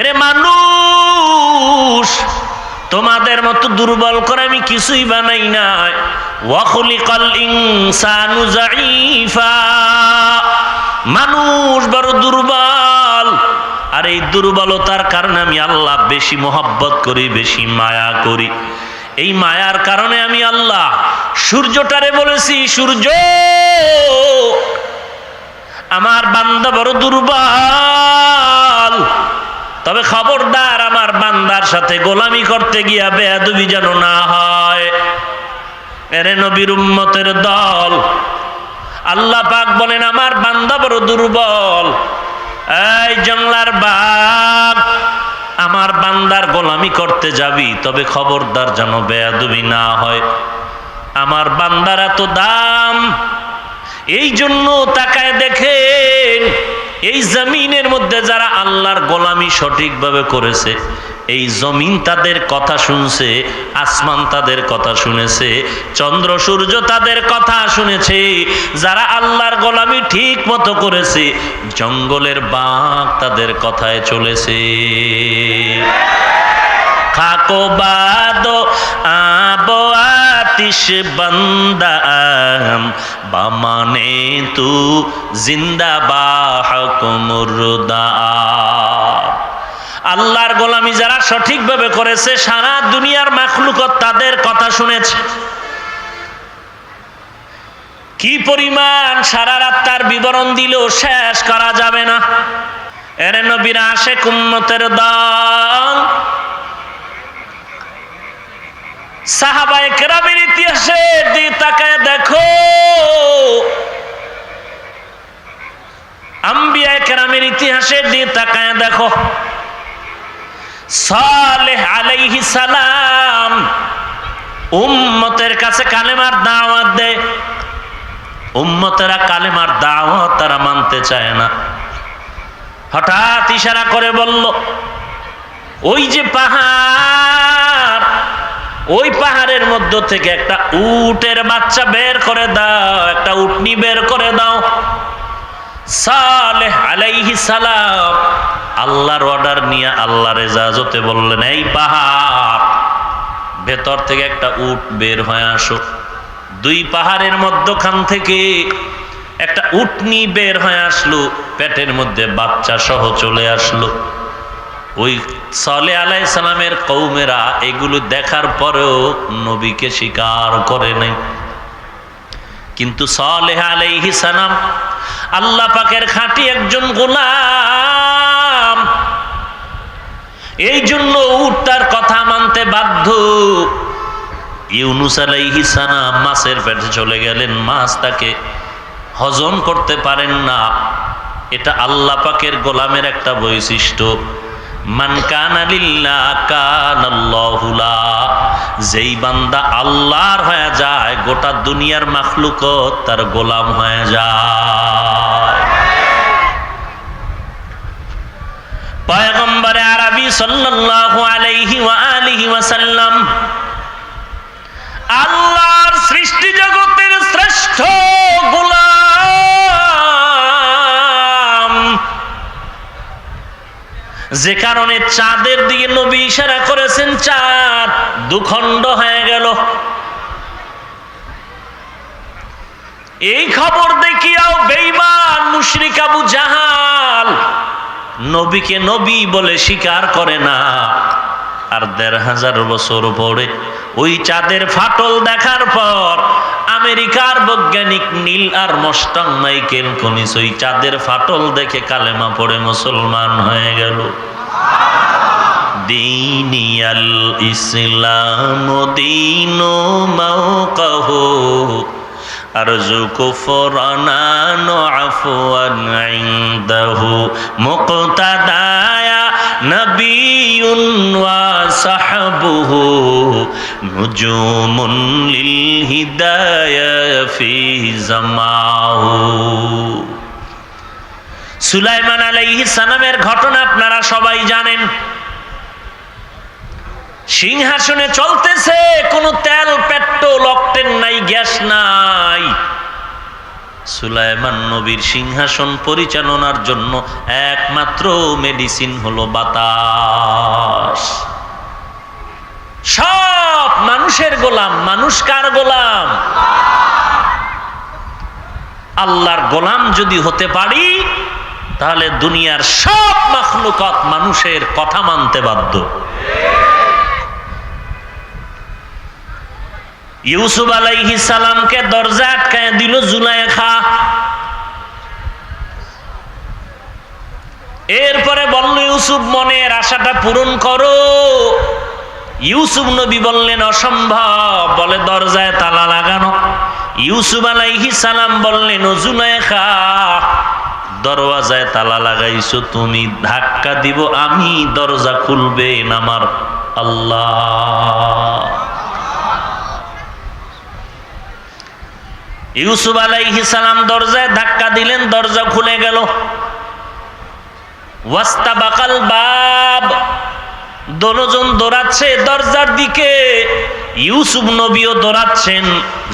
এরে মানুষ, তোমাদের মতো দুর্বল করে আমি কিছুই বানাই নাই। ওয়া খুলিকাল ইনসানু যায়ীফা, মানুষ বড় দুর্বল, আর এই দুর্বলতার কারণে আমি আল্লাহ বেশি মহব্বত করি, বেশি মায়া করি। এই মায়ার কারণে আমি আল্লাহ সূর্যটারে বলেছি, সূর্য আমার বান্দা বড় দুর্বল, তবে খবরদার আমার বান্দার সাথে গোলামি করতে গিয়া বেয়াদবি যেন না হয়। এরে নবীর উম্মতের দল, আল্লাহ পাক বলেন আমার বান্দা বড় দুর্বল। এই জঙ্গলার বাঘ, আমার বান্দার গোলামি করতে যাবি, তবে খবরদার যেন বেয়াদবি না হয়। আমার বান্দার এত দাম, এই জন্য তাকায় দেখেন এই জমিনের মধ্যে যারা আল্লাহর গোলামি সঠিকভাবে করেছে, এই জমিন তাদের কথা শুনছে, আসমান তাদের কথা শুনেছে, চন্দ্র সূর্য তাদের কথা শুনেছে। যারা আল্লাহর গোলামি ঠিক মতো করেছে, জঙ্গলের বাঘ তাদের কথায় চলেছে। খাকো বাদো আবো আতিশ বন্দাম বামানে তু জিন্দা বাহক মুর্দা। আল্লাহর গোলামি যারা সঠিকভাবে করেছে, সারা দুনিয়ার মাখলুকত তাদের কথা শুনেছে। কি পরিমাণ সারা রাত তার বিবরণ দিলেও শেষ করা যাবে না। এর নবীর আশিক উম্মতের দল, সাহাবায়ে কেরামের ইতিহাসে দিয়ে তাকায় দেখো, আম্বিয়ায়ে কেরামের ইতিহাসে দিয়ে তাকায় দেখো। সালেহ আলাইহিস সালাম উম্মতের কাছে কালেমার দাওয়াত দেয়, উম্মতেরা কালেমার দাওয়াত তারা মানতে চায় না। হঠাৎ ইশারা করে বলল, ওই যে পাহাড়, ওই পাহাড়ের মধ্য থেকে একটা উটের বাচ্চা বের করে দাও, একটা উটনি বের করে দাও। সালেহ আলাইহিস সালাম আল্লাহর অর্ডার নিয়ে আল্লাহর ইজাজতে বললেন, এই পাহাড়, ভেতর থেকে একটা উট বের হয়ে আসো। দুই পাহাড়ের মধ্যখান থেকে একটা উটনি বের হয়ে আসলো, পেটের মধ্যে বাচ্চা সহ চলে আসলো। ওই সালেহ আলাইহিস সালামের কওমেরা এগুলো দেখার পরেও নবীকে স্বীকার করে নাই। কিন্তু সালেহ আলাইহিস সালাম আল্লাহ পাকের খাঁটি একজন গোলাম, এই জন্য উট তার কথা মানতে বাধ্য। ইউনুস আলাইহিস সালাম মাছের পেটে চলে গেলেন, মাছ তাকে হজম করতে পারেন না। এটা আল্লাহ পাকের গোলামের একটা বৈশিষ্ট্য। মান কানা লিল্লাহ কানাল্লাহু লা, যেই বান্দা আল্লাহর হয়ে যায়, গোটা দুনিয়ার মাখলুকত তার গোলাম হয়ে যায়। পয়গম্বরে আরবি সাল্লাল্লাহু আলাইহি ওয়া আলিহি ওয়াসাল্লাম আল্লাহর সৃষ্টি জগতের শ্রেষ্ঠ গোলাম, যে কারণে চাঁদের দিকে নবী ইশারা করেছেন, চাঁদ দুখণ্ড হয়ে গেল। এই খবর দেখিয়াও বেঈমান মুশরিক আবু জাহাল নবীকে নবী বলে স্বীকার করে না। আর ১৫০০ বছর পরে ওই চাঁদের ফাটল দেখার পর আমেরিকার বৈজ্ঞানিক নীল আর্মস্ট্রং মাইকেল কনিস ওই চাঁদের ফাটল দেখে কালেমা পড়ে মুসলমান হয়ে গেল। দীনিয়াল ইসলাম দীনু মাওকাহু আরজু কুফরানান আফওয়ান ইনদাহু মুক্তাদায়া নবিয়ুন ওয়া সাহবুহু নুজুমুন লিল হিদায়া ফি জামাহু। সুলাইমান আলাইহিস সালামের ঘটনা আপনারা সবাই জানেন। সিংহাসনে চলতেছে, কোনো তেল পেট্রোল অক্টেন নাই, গ্যাস নাই। সুলাইমান নবীর সিংহাসন পরিচালনার জন্য একমাত্র মেডিসিন হলো বাতাস। সব মানুষের গোলাম, মানুষ কার গোলাম? আল্লাহর গোলাম যদি হতে পারি তাহলে দুনিয়ার সব মাখলুকাত মানুষের কথা মানতে বাধ্য। ইউসুফ আলাইহিস সালামকে দরজা আটকায় দিল জুলাইখা। এরপরে বলল, ইউসুফ মনের আশাটা পূরণ করো। ইউসুফ নবী বললেন অসম্ভব, বলে দরজায় তালা লাগানো। ইউসুফ আলাইহিস সালাম বললেন, ও জুলাইখা, দরওয়াজায় তালা লাগাইছো তুমি, ধাক্কা দিব আমি, দরজা খুলবেন আমার আল্লাহ। ইউসুফ আলাইহিস সালাম দরজায় ধাক্কা দিলেন, দরজা খুলে গেল। ওয়াস্তাবাকাল বাব, দোনোজন দৌড়াচ্ছে দরজার দিকে। ইউসুফ নবীও দৌড়াচ্ছেন,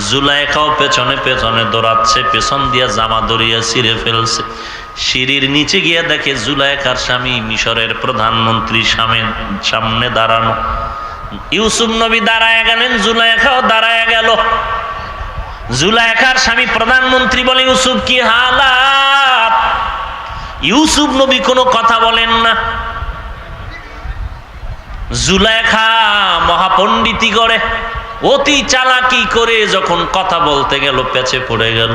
জুলাইখাও পেছনে পেছনে দৌড়াচ্ছে, পেছন দিয়া জামা দড়িয়া ছিঁড়ে ফেলছে। সিঁড়ির নিচে গিয়ে দেখে জুলাইখার স্বামী মিশরের প্রধানমন্ত্রী সামনে দাঁড়ানো। ইউসুফ নবী দাঁড়ায় গেলেন, জুলাইখাও দাঁড়ায় গেল। জুলাইখার স্বামী প্রধানমন্ত্রী বলে, ইউসুফ কি হালাত? ইউসুফ নবী কোনো কথা বলেন না। জুলাইখা মহাপণ্ডিতি করে, অতি চালাকি করে যখন কথা বলতে গেল পেছে পড়ে গেল।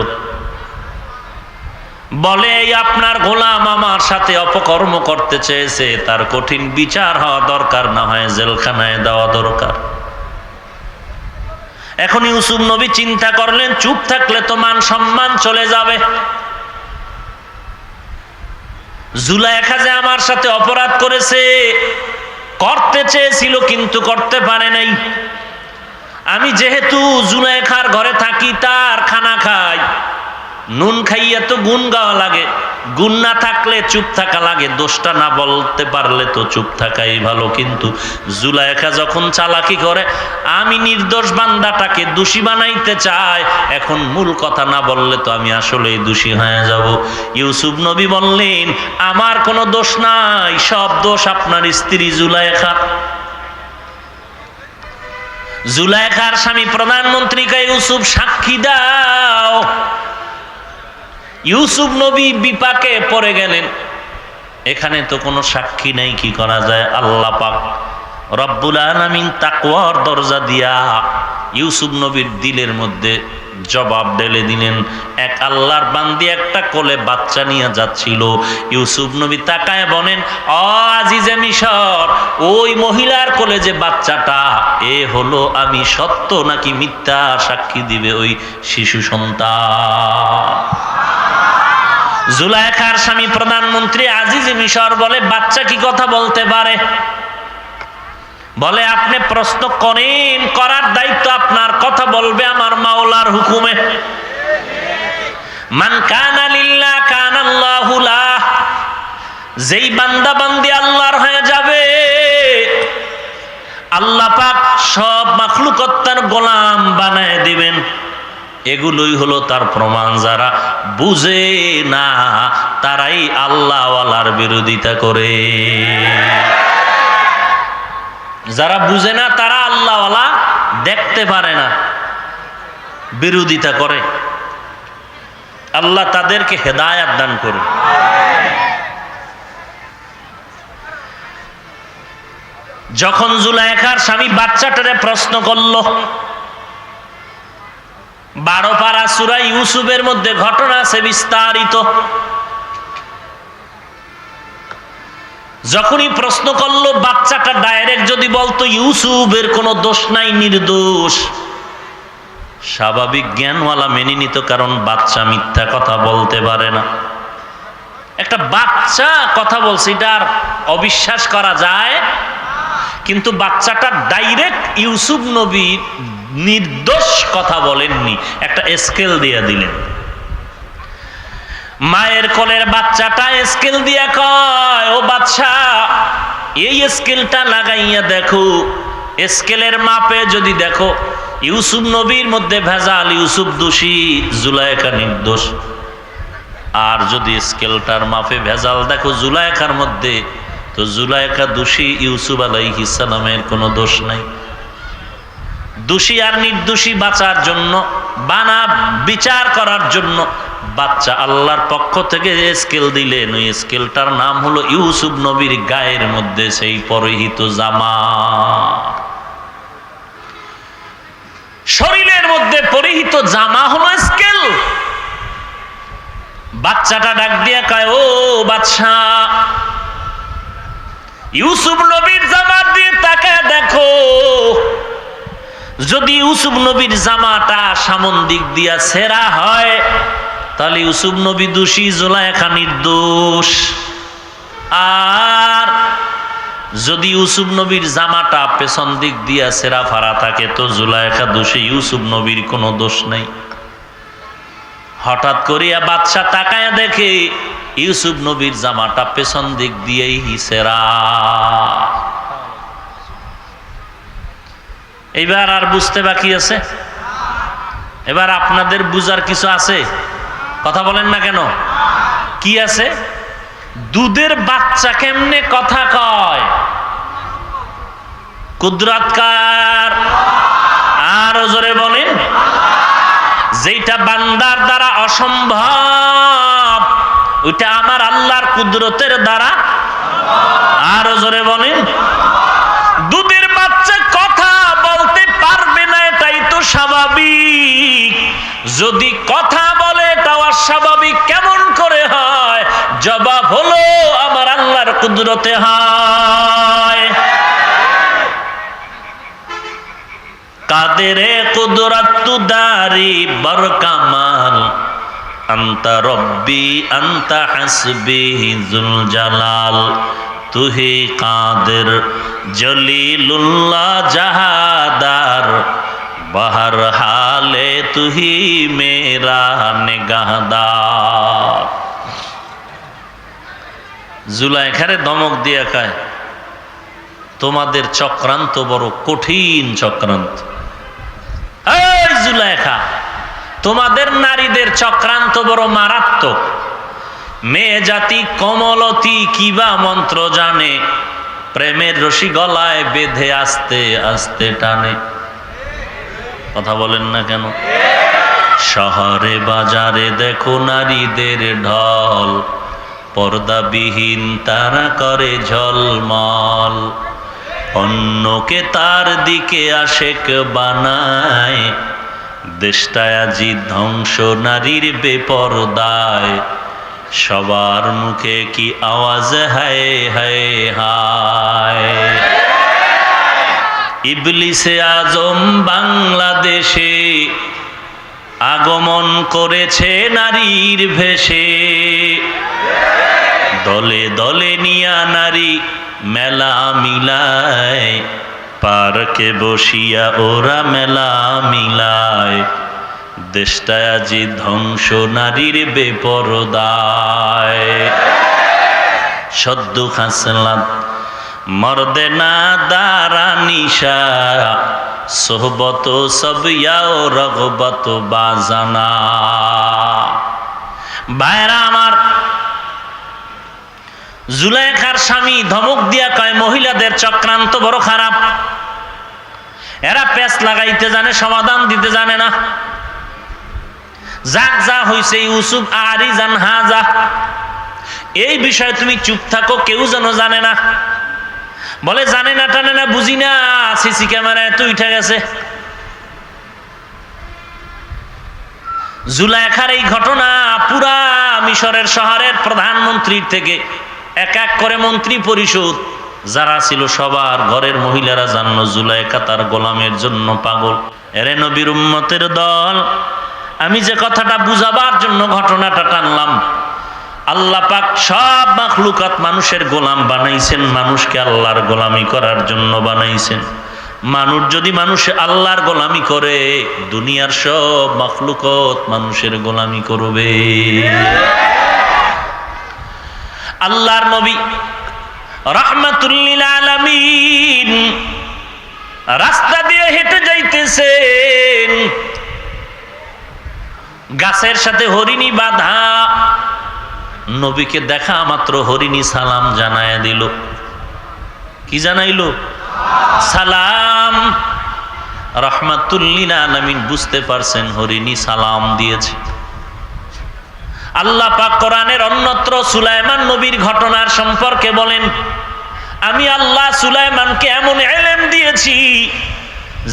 বলে, আপনার গোলাম আমার সাথে অপকর্ম করতে চেয়েছে, তার কঠিন বিচার হওয়া দরকার, না হয় জেলখানায় দেওয়া দরকার। এখন ইউসুফ নবী চিন্তা করলেন, চুপ থাকলে তো মান সম্মান চলে যাবে। জুলাইখা যে আমার সাথে অপরাধ করেছে, করতে চেয়েছিল কিন্তু করতে পারে নাই। আমি যেহেতু জুলাইখার ঘরে থাকি, তার খানা খাই, নুন খাইয়া তো গুণ গাওয়া লাগে, গুণ না থাকলে চুপ থাকা লাগে। দোষটা না বলতে পারলে তো চুপ থাকাই ভালো। কিন্তু জুলাইখা যখন চালাকি করে, আমি নির্দোষ বান্দাটাকে দোষী বানাইতে চায়, এখন মূল কথা না বললে তো আমি আসলেই দোষী হয়ে যাব। ইউসুফ নবী বললেন, আমার কোনো দোষ নাই, সব দোষ আপনার স্ত্রী জুলাইখা। জুলাইখার স্বামী প্রধানমন্ত্রীকে, ইউসুফ সাক্ষী দাও। ইউসুফ নবী বিপাকে পড়ে গেলেন, এখানে তো কোনো সাক্ষী নেই, কি করা যায়? আল্লাহ পাক রব্বুল আলামিন তাকওয়ার দরজা দিয়া ইউসুফ নবীর দিলের মধ্যে জবাব ঢেলে দিলেন। এক আল্লাহর বান্দি একটা কোলে বাচ্চা নিয়ে যাচ্ছিল। ইউসুফ নবী তাকায় বলেন, ও আজিজে মিশর, ওই মহিলার কোলে যে বাচ্চাটা, এ হলো আমি সত্য নাকি মিথ্যা সাক্ষী দিবে ওই শিশু সন্তান। জুলাইখার স্বামী প্রধানমন্ত্রী আজিজে মিশর বলে, বাচ্চা কি কথা বলতে পারে? বলে, আপনি প্রশ্ন করেন, করার দায়িত্ব আপনার, কথা বলবে আমার মাওলার হুকুমে। মান কানা লিল্লাহ কানা আল্লাহু লাহ, যেই বান্দা বান্দি আল্লাহর হয়ে যাবে, আল্লাহ পাক সব মাখলুকাত তার গোলাম বানায় দিবেন। এগুলোই হলো তার প্রমাণ। যারা বুঝে না তারাই আল্লাহওয়ালার বিরোধিতা করে। যারা বুঝে না তারা আল্লাহওয়ালা দেখতে পারে না, বিরোধিতা করে। আল্লাহ তাদেরকে হেদায়েত দান করুন। যখন জুলাইখার স্বামী বাচ্চাটারে প্রশ্ন করলো, 12 পারা সূরা ইউসুফের মধ্যে ঘটনা আছে বিস্তারিত। যখনই প্রশ্ন করলো, বাচ্চাটা ডাইরেক্ট যদি বলতো ইউসুফের কোনো দোষ নাই, নির্দোষ, স্বাভাবিক জ্ঞানওয়ালা মেনে নিত, কারণ বাচ্চা মিথ্যা কথা বলতে পারে না। একটা বাচ্চা কথা বলছে, এটা আর অবিশ্বাস করা যায়? কিন্তু বাচ্চাটা ডাইরেক্ট ইউসুফ নবী নির্দোষ কথা বলেননি, একটা স্কেল দিয়ে দিলেন। মায়ের কোলের বাচ্চাটা স্কেল দিয়ে কয়, ও বাচ্চা, এই স্কেলটা লাগাইয়া দেখো, স্কেলের মাপে যদি দেখো ইউসুফ নবীর মধ্যে ভেজাল, ইউসুফ দোষী, জুলাইখা নির্দোষ। আর যদি স্কেলটার মাপে ভেজাল দেখো জুলাইখার মধ্যে, তো জুলাইখা দোষী, ইউসুফ আলাইহিস সালামের কোনো দোষ নাই। দোষী আর নির্দোষী বাঁচার জন্য, বানা বিচার করার জন্য বাচ্চা আল্লাহর পক্ষ থেকে স্কেল দিলেন। ওই স্কেলটার নাম হলো ইউসুফ নবীর গায়ের মধ্যে সেই পরিহিত জামা। শরীরের মধ্যে পরিহিত জামা হলো স্কেল। বাচ্চাটা ডাক দিয়া কয়, ও বাদশা, ইউসুফ নবীর জামা দিয়ে তাকায় দেখো, যদি ইউসুফ নবীর জামাটা সামন দিক দিয়া ছেঁড়া হয় তাহলে ইউসুফ নবী দোষী, জুলাইখা নির্দোষ। আর যদি ইউসুফ নবীর জামাটা পেছন দিক দিয়া ছেঁড়া ফাড়া থাকে তো জুলাইখা দোষী, ইউসুফ নবীর কোনো দোষ নেই। হঠাৎ করিয়া বাদশা তাকায়া দেখে ইউসুফ নবীর জামাটা পেছন দিক দিয়েই ছেঁড়া। এবার আর বুঝতে বাকি আছে? এবার আপনাদের বুঝার কিছু আছে? কথা বলেন না কেন? কি আছে? দুধের বাচ্চা কেমনে কথা কয়? কুদরত কার? আর জোরে বলেন। যেটা বান্দার দ্বারা অসম্ভব ওইটা আমার আল্লাহর কুদরতের দ্বারা। আর জোরে বলেন। দুধের বাচ্চা কথা বলতে পারবে না, এটাই তো স্বাভাবিক। যদি কথা বলে এটাও অস্বাভাবিক কেমন করে হয়? জবাব হলো আমার আল্লাহর কুদরতে হয়। কাদেরে কুদরত দারি বর কামাল, আন্তা রব্বি আন্তা হাসবি যুল জালাল, তুহি কাদের জলিলুল্লাহ জাহাদার, বাহার হালে তুহি মেরা নিগাহদার। জুলাইখারে ধমক দিয়া কয়, তোমাদের চক্রান্ত বড় কঠিন চক্রান্ত। এই জুলাইখা, তোমাদের নারীদের চক্রান্ত বড় মারাত্মক। মেয়ে জাতি কমলতি কিবা মন্ত্র জানে, প্রেমের রশি গলায় বেঁধে আস্তে আস্তে টানে। কথা বলেন না কেন? শহরে বাজারে দেখো নারীদের ঢল, পর্দাবিহীন তারা করে ঝলমল, অন্যকে তার দিকে আশেক বানায়, দেশটায় আজি ধ্বংস নারীর বেপরদায়, সবার মুখে কি আওয়াজ হায় হায় হায়। ইবলিসে আজম বাংলাদেশে আগমন করেছে নারীর ভেষে, দলে দলে নিয়া নারী মেলা মিলায়, পার্কে বসিয়া ওরা মেলা মিলায়, দেশটায় আজি ধ্বংস নারীর বেপরদায়। সদ্য খাসলাত মর্দে না দারা নিশা, সোহবত সব ইয়াও রগবত বাজানা। ভাইরা আমার, জুলাইখার স্বামী ধমক দিয়া কয়, মহিলাদের চক্রান্ত বড় খারাপ। এরা পেঁচ লাগাইতে জানে, সমাধান দিতে জানে না। যাক যা হইছে ইউসুফ আরি জান হাজা, এই বিষয়ে তুমি চুপ থাকো, কেউ যেন জানে না। বলে জানে না টানে না বুঝি না, সিসি ক্যামেরায় তো উঠে গেছে। জুলাইখার এই ঘটনা পুরা মিশরের শহরের প্রধানমন্ত্রীর থেকে এক এক করে মন্ত্রী পরিষদ যারা ছিল সবার ঘরের মহিলারা জানলো জুলাইখা তার গোলামের জন্য পাগল। এরে নবীর উম্মতের দল, আমি যে কথাটা বুঝাবার জন্য ঘটনাটা টানলাম, আল্লাহ পাক সব মাখলুকাত মানুষের গোলাম বানাইছেন, মানুষকে আল্লাহর গোলামি করার জন্য বানাইছেন। মানুষ যদি মানুষে আল্লাহর গোলামি করে, দুনিয়ার সব মাখলুকাত মানুষের গোলামি করবে। আল্লাহর নবী রাহমাতুল লিল আলামিন রাস্তা দিয়ে হেঁটে যাইতেছেন, গাছের সাথে হরিণী বাঁধা, নবীকে দেখা মাত্র হরিণী সালাম জানায় দিল। কি জানাইলো? সালাম। রাহমাতুল লিল আলামিন বুঝতে পারছেন হরিণী সালাম দিয়েছে। আল্লাহ পাক কোরআনের অন্যত্র সুলাইমান নবীর ঘটনার সম্পর্কে বলেন, আমি আল্লাহ সুলাইমানকে এমন ইলম দিয়েছি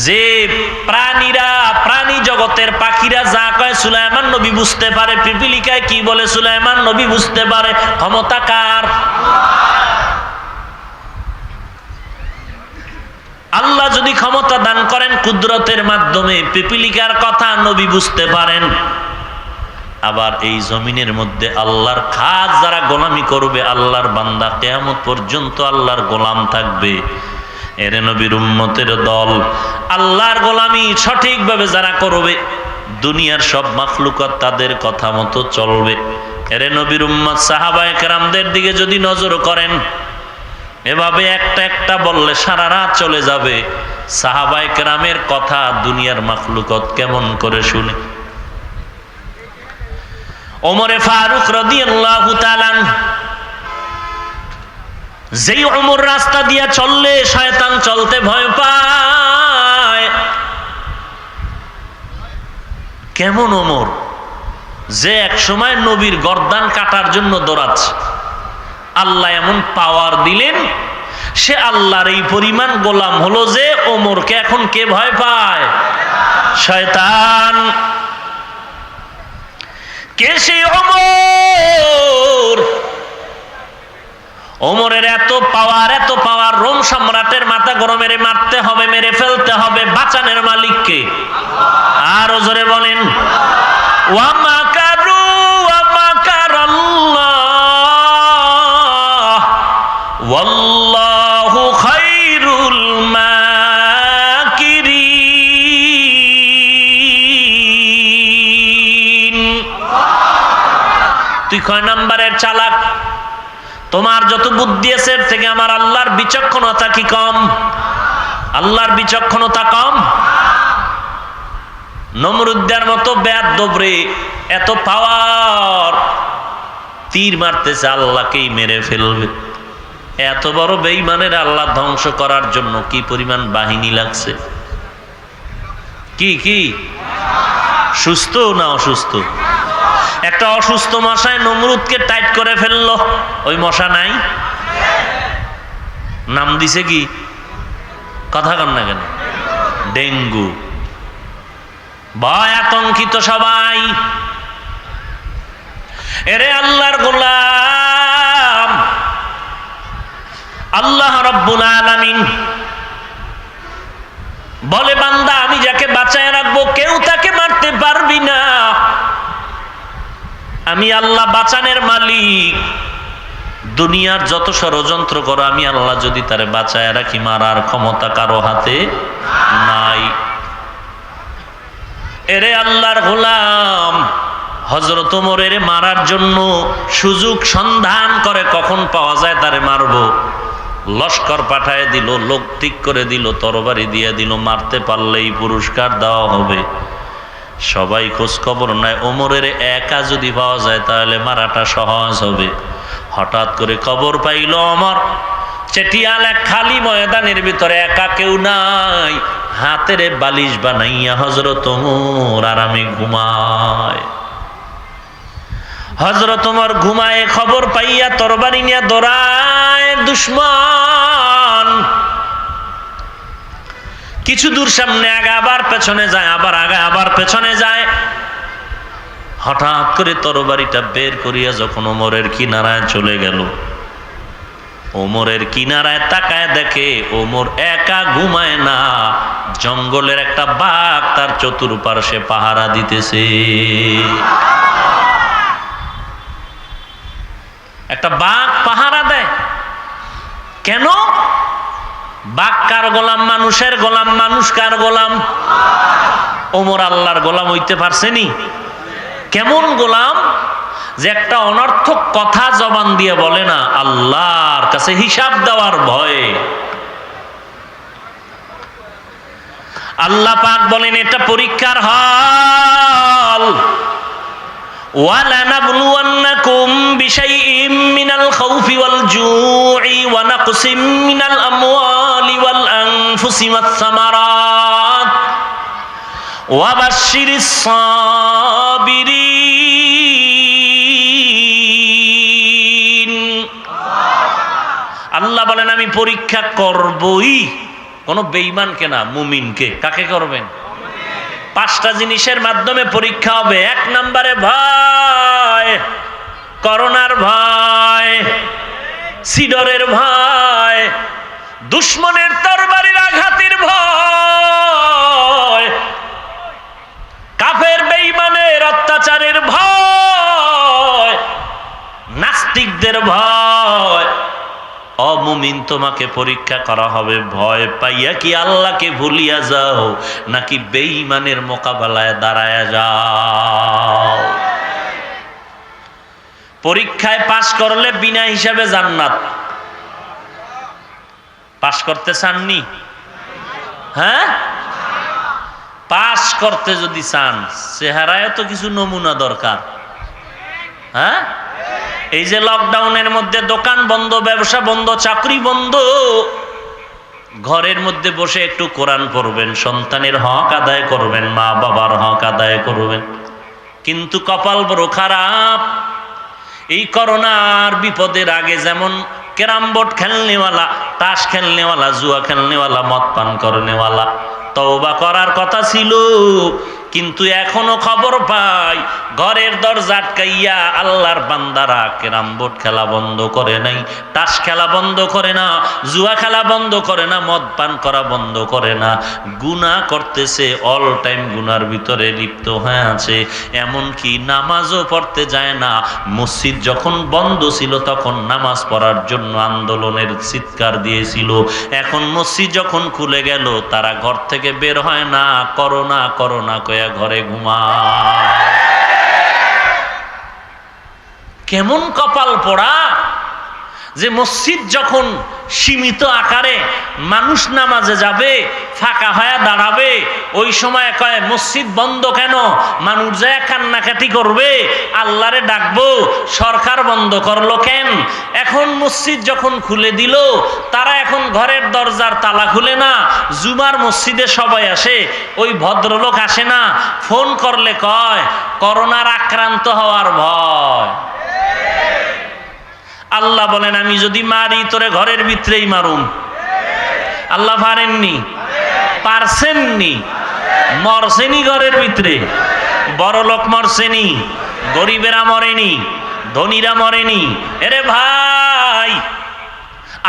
যে প্রাণী জগতের পাখিরা যা কয় সুলাইমান নবী বুঝতে পারে, পিপিলিকায় কি বলে সুলাইমান নবী বুঝতে পারে। ক্ষমতা কার? আল্লাহ যদি ক্ষমতা দান করেন কুদরতের মাধ্যমে, পিপিলিকার কথা নবী বুঝতে পারেন। আবার এই জমিনের মধ্যে আল্লাহর খাস যারা গোলামি করবে, আল্লাহর বান্দা কিয়ামত পর্যন্ত আল্লাহর গোলাম থাকবে, এর নবীর উম্মতের দল। আল্লাহর গোলামি সঠিকভাবে যারা করবে, দুনিয়ার সব মাখলুকাত তাদের কথা মতো চলবে। এর নবীর উম্মত সাহাবায়ে কেরামদের দিকে যদি নজর করেন, এভাবে একটা একটা বললে সারা রাত চলে যাবে। সাহাবায়ে কেরামের কথা দুনিয়ার মাখলুকাত কেমন করে শুনে। ওমরে ফারুক রাদিয়াল্লাহু তাআলা, যেই ওমর রাস্তা দিয়া চললে শয়তান চলতে ভয় পায়। কেমন ওমর যে এক সময় নবীর গর্দান কাটার জন্য দৌড়াচ্ছে, আল্লাহ এমন পাওয়ার দিলেন, সে আল্লাহর এই পরিমাণ গোলাম হলো যে ওমরকে এখন কে ভয় পায়? শয়তান। কে সেই ওমর? ওমরের এত পাওয়ার, রোম সম্রাটের মাথা গরমের মারতে হবে, মেরে ফেলতে হবে। বাঁচানের মালিক কে? আরো জোরে বলেন। ওয়া মাকারু ওয়া মাকারাল্লাহ ওয়াল্লাহু খায়রুল মাকিরিন। তুই কয় নাম্বারের চালাক? তোমার যত বুদ্ধি আছে এর থেকে আমার আল্লাহর বিচক্ষণতা কি কম? আল্লাহর বিচক্ষণতা কম? নমরুদ্দের মতো বেয়াদব রে, এত পাওয়ার, তীর মারতেছে আল্লাহকেই মেরে ফেলবে। এত বড় বেঈমানের আল্লাহ ধ্বংস করার জন্য কি পরিমাণ বাহিনী লাগছে। কি সুস্থ না অসুস্থ? একটা অসুস্থ মশায় নমরুদকে টাইট করে ফেললো। ওই মশা নাই? নাম দিছে কি? কথা কন না কেন? ডেঙ্গু। ভয় আতঙ্কিত সবাই। এরে আল্লাহর গোলাম, আল্লাহ রাব্বুল আলামিন বলে, বান্দা আমি যাকে বাঁচায় রাখবো কেউ তাকে মারতে পারবি না। আমি আল্লাহ বাঁচানের মালিক। দুনিয়ার যত ষড়যন্ত্র করো, আমি আল্লাহ যদি তারে বাঁচায় রাখি, মারার ক্ষমতা কারো হাতে নাই। এরে আল্লাহর গোলাম, হযরত ওমরের মারার জন্য সুযোগ সন্ধান করে, কখন পাওয়া যায় তারে মারবো। লস্কর পাঠায় দিল, লোক ঠিক করে দিল, তরবারি দিয়ে দিল, মারতে পারলেই পুরস্কার দেওয়া হবে। সবাই খোঁজ খবর নেয়, ওমরের একা যদি পাওয়া যায় তাহলে মারাটা সহজ হবে। হঠাৎ করে খবর পাইল ওমর চেটিয়াল এক খালি ময়দানের ভিতরে, একা কেউ নাই। হাতের বালিশ বানাইয়া হযরত ওমর আরামে ঘুমায়। হযরত ওমর ঘুমায়, খবর পাইয়া তরবারি নিয়ে দৌড়ায় দুশমন। কিছু দূর সামনে আগে, আবার পেছনে যায়, আবার আগে আবার পেছনে যায়। হঠাৎ করে তরবারিটা বের করিয়া যখন ওমরের কিনারায় চলে গেল, ওমরের কিনারায় তাকায় দেখে ওমর একা ঘুমায় না, জঙ্গলের একটা বাঘ তার চতুর্পার্শ্বে পাহারা দিতেছে। একটা বাঘ পাহারা দেয় কেন? বাঘ কার গোলাম? মানুষের গোলাম। মানুষ কার গোলাম? ওমর আল্লাহর গোলাম হইতে পারছেনি? কেমন গোলাম? যে একটা অনর্থক কথা জবান দিয়ে বলে না, আল্লাহর কাছে হিসাব দেওয়ার ভয়ে। আল্লাহ পাক বলেন এটা পরীক্ষার হল। وَلَنَبْلُوَنَّكُمْ بِشَيْءٍ مِّنَ الْخَوْفِ وَالْجُوعِ وَنَقْصٍ مِّنَ الْأَمْوَالِ وَالْأَنفُسِ وَالثَّمَرَاتِ وَبَشِّرِ الصَّابِرِينَ। আল্লাহ বলেন আমি পরীক্ষা করবই, কোন বেঈমানকে না, মুমিনকে। কাকে করবেন? পাঁচটা জিনিসের মাধ্যমে পরীক্ষা হবে। এক নম্বরে ভয়, করোনার ভয়, সিডরের ভয়, দুশ্মনের তরবারির আঘাতের ভয়, কাফের বেঈমানের অত্যাচারের ভয়, নাস্তিকদের ভয়। অমুমিন তোমাকে পরীক্ষা করা হবে। ভয় পাইয়া কি আল্লাহকে ভুলিয়া যাও, নাকি বেঈমানের মোকাবেলায় দাঁড়ায়া যাও? পরীক্ষায় পাশ করলে বিনা হিসাবে জান্নাত। পাশ করতে চাননি? হ্যাঁ, পাশ করতে যদি চান, চেহারায় তো কিছু নমুনা দরকার। হ্যাঁ, এই যে লকডাউনের মধ্যে দোকান বন্ধ, ব্যবসা বন্ধ, চাকরি বন্ধ, ঘরের মধ্যে বসে একটু কোরআন পড়বেন, সন্তানের হক আদায় করবেন, মা বাবার হক আদায় করবেন। কিন্তু কপাল বড় খারাপ, এই করোনার বিপদের আগে যেমন ক্যারাম বোর্ড খেলনেওয়ালা, তাস খেলনেওয়ালা, জুয়া খেলনেওয়ালা, মদ পান করনেওয়ালা তওবা করার কথা ছিল, কিন্তু এখনো খবর পাই ঘরের দরজা আটকাইয়া আল্লাহর বান্দারা ক্যারাম বোর্ড খেলা বন্ধ করে নাই, তাস খেলা বন্ধ করে না, জুয়া খেলা বন্ধ করে না, মদ পান করা বন্ধ করে না, গুনাহ করতেছে, অল টাইম গুনার ভিতরে লিপ্ত হয়ে আছে। এমনকি নামাজও পড়তে যায় না। মসজিদ যখন বন্ধ ছিল তখন নামাজ পড়ার জন্য আন্দোলনের চিৎকার দিয়েছিল। এখন মসজিদ যখন খুলে গেল তারা ঘর থেকে বের হয় না, করোনা করোনা কয়া ঘরে ঘুমায়। কেমন কপাল পোড়া যে মসজিদ যখন সীমিত আকারে মানুষ নামাজে যাবে, ফাঁকা হয়ে দাঁড়াবে, ওই সময় কয় মসজিদ বন্ধ কেন, মানুষ যায় কান্নাকাটি করবে, আল্লাহরে ডাকবো, সরকার বন্ধ করলো কেন। এখন মসজিদ যখন খুলে দিল, তারা এখন ঘরের দরজার তালা খুলে না, জুমার মসজিদে সবাই আসে, ওই ভদ্রলোক আসে না, ফোন করলে কয় করোনার আক্রান্ত হওয়ার ভয়। আল্লাহ বলেন আমি যদি মারি তোরে ঘরের ভিতরেই মারুম। আল্লাহ পারেননি? পারছেননি? মরছেনি ঘরের ভিতরে। বড় লোক মরছেনি, গরিবেরা মরেনি, ধনীরা মরেনি। এরে ভাই,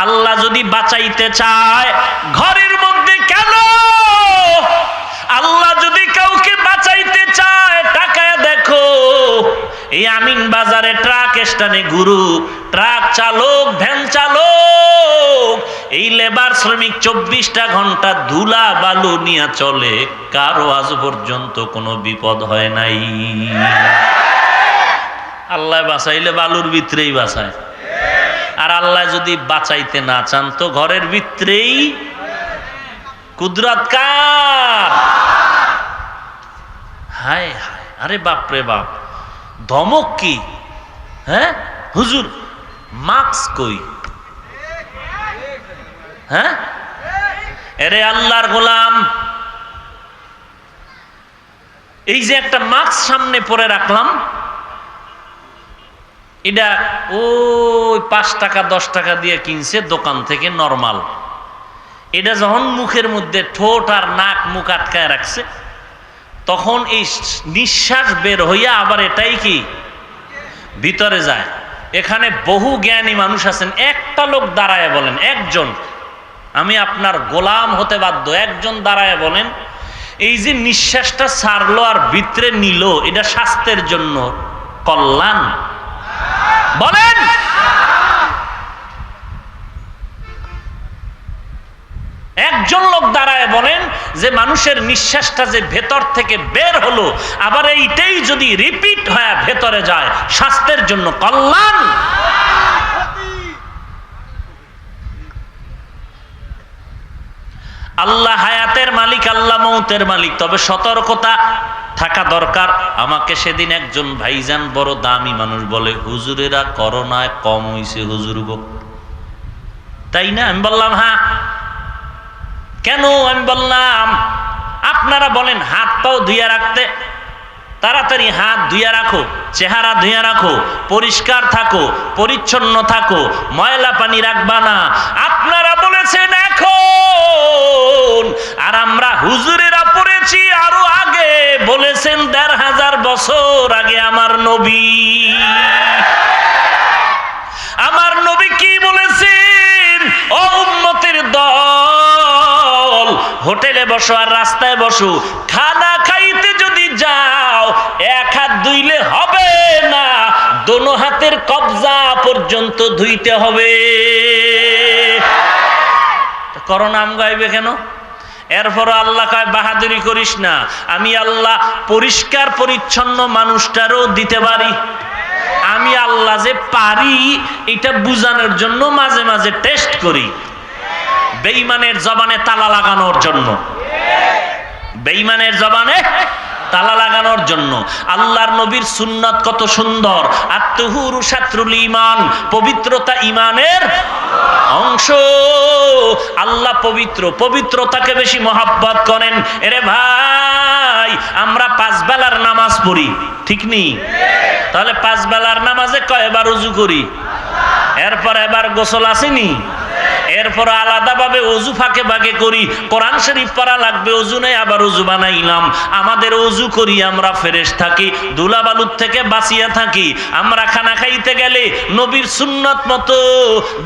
আল্লাহ যদি বাঁচাইতে চায় ঘরের মধ্যে কেন? আল্লাহ যদি কাউকে বাঁচাইতে চায় তাকায় দেখো, এই আমিন বাজারে ট্রাক স্ট্যান্ডে গুরু, ট্রাক চালক, ভ্যান চালক, এই লেবার শ্রমিক 24টা ঘন্টা ধুলা বালু নিয়ে চলে, কারো আজ পর্যন্ত কোনো বিপদ হয় নাই। আল্লাহ বাঁচাইলে বালুর ভিতরেই বাঁচায়, আর আল্লাহ যদি বাঁচাইতে না চান তো ঘরের ভিতরেই। কুদরত কার? হায় হায়, আরে বাপ রে বাপ, ধমক কি? হ্যাঁ হুজুর মাস্ক কই? হ্যাঁ, এরে আল্লাহর গোলাম, এই যে একটা মাস্ক সামনে পরে রাখলাম, এটা ওই 5 টাকা 10 টাকা দিয়ে কিনছে দোকান থেকে, নরমাল। এটা যখন মুখের মধ্যে ঠোঁট আর নাক মুখ আটকায় রাখছে, তখন এই নিঃশ্বাস বের হইয়া আবার এটাই কি ভিতরে যায়। এখানে বহু জ্ঞানী মানুষ আছেন, একটা লোক দাঁড়ায় বলেন, একজন, আমি আপনার গোলাম হতে বাধ্য, একজন দাঁড়ায় বলেন এই যে নিঃশ্বাসটা ছাড়লো আর ভিতরে নিল, এটা স্বাস্থ্যের জন্য কল্যাণ? বলেন। একজন লোক দাঁড়ায় বলেন যে মানুষের নিঃশ্বাসটা যে ভেতর থেকে বের হলো, আবার এইটাই যদি রিপিট হয়ে ভেতরে যায়, স্বাস্থ্যের জন্য কল্যাণ। আল্লাহ হায়াতের মালিক, আল্লাহ মৌতের মালিক। তবে সতর্কতা থাকা দরকার। আমাকে সেদিন একজন ভাইজান বড় দামি মানুষ বলে, হুজুরেরা করোনায় কম হইছে হুজুর গো, তাই না? আমি বললাম হ্যাঁ। কেন? আমি বললাম আপনারা বলেন হাত পাও ধুইয়া রাখতে, তাড়াতাড়ি হাত ধুইয়া রাখো, চেহারা ধুইয়া রাখো, পরিষ্কার থাকো, পরিচ্ছন্ন থাকো, ময়লা পানি রাখবা না। আপনারা বলেছেন এখন, আর আমরা হুজুরেরা পড়েছি আরো আগে, বলেছেন ১৫০০ বছর আগে আমার নবী। আমার নবী কি বলেছেন? ও উম্মতের দল, হোটেলে বসো আর রাস্তায় বসো, খানা খাইতে যদি যাও এক হাত ধুইলে হবে না, দোনো হাতের কবজা পর্যন্ত ধুইতে হবে। করোনা আম গাইবে কেন? এরপর আল্লাহ কয় বাহাদুরি করিস না, আমি আল্লাহ পরিষ্কার পরিচ্ছন্ন মানুষটারও দিতে পারি। আমি আল্লাহ যে পারি এটা বুঝানোর জন্য মাঝে মাঝে টেস্ট করি, বেঈমানের জবানে তালা লাগানোর জন্য, বেঈমানের জবানে তালা লাগানোর জন্য। আল্লাহর নবীর সুন্নাত কত সুন্দর, আত্মহুরু শাত্রুল ঈমান, পবিত্রতা ঈমানের অংশ। আল্লাহ পবিত্র, পবিত্রতাকে বেশি মহব্বত করেন। এরে ভাই, আমরা 5 বেলার নামাজ পড়ি, ঠিক নেই? তাহলে 5 বেলার নামাজে কয়বার ওযু করি? এরপর এবার গোসল আসেনি? এরপর আলাদাভাবে ওযু ফাঁকে ফাঁকে করি। কোরআন শরীফ পড়া লাগবে, ওযু নেই, আবার ওযু বানাইলাম। আমাদের ওযু করি, আমরা ফ্রেশ থাকি, ধুলাবালুর থেকে বাঁচিয়া থাকি। আমরা খানা খাইতে গেলে নবীর সুন্নত মতো